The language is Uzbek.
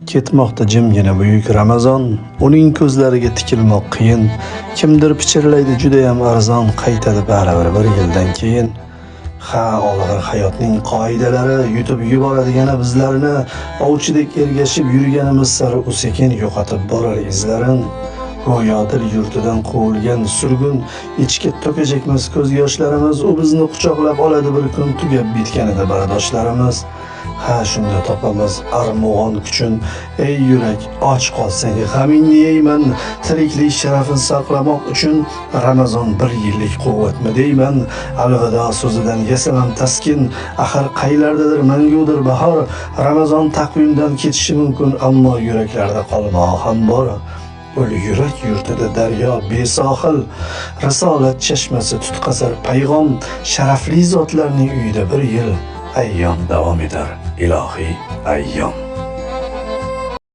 Ketmoqda jimgina buyuk Ramazon, uning ko'zlariga tikilmoq qiyin. Kimdir pichirlaydi juda ham arzon, qaytadi baribir bir yildan keyin. Ha, olg'ir hayotning qoidalari yutib yuboradigan bizlarni, ovchidek ergashib yurganimiz sari u sekin yo'qotib borar izlarin. Go'yo dil yurtidan quvilgan surgun, ichga to'kajakmiz ko'z yoshlarimiz, u bizni quchoqlab oladi bir kun, tugab bitganida bardoshlarimiz. Ha, shunda topamiz armug'on kuchun, ey yurak, och qolsang g'amingni yeyman, tiriklik sharafini saqlamoq uchun Ramazon bir yillik quvvatmi deyman. Alvido so'zidan yasamam taskin, axir qaylardadir mangudir bahor. Ramazon taqvimdan ketishi mumkin, ammo yuraklarda qolmog'i ham bor. Ul yurak yurtida daryo besohil, risolat chashmasi tutqazar payg'om, sharafli zotlarning uyida bir yil ayyom davom etar, ilohiy ayyom.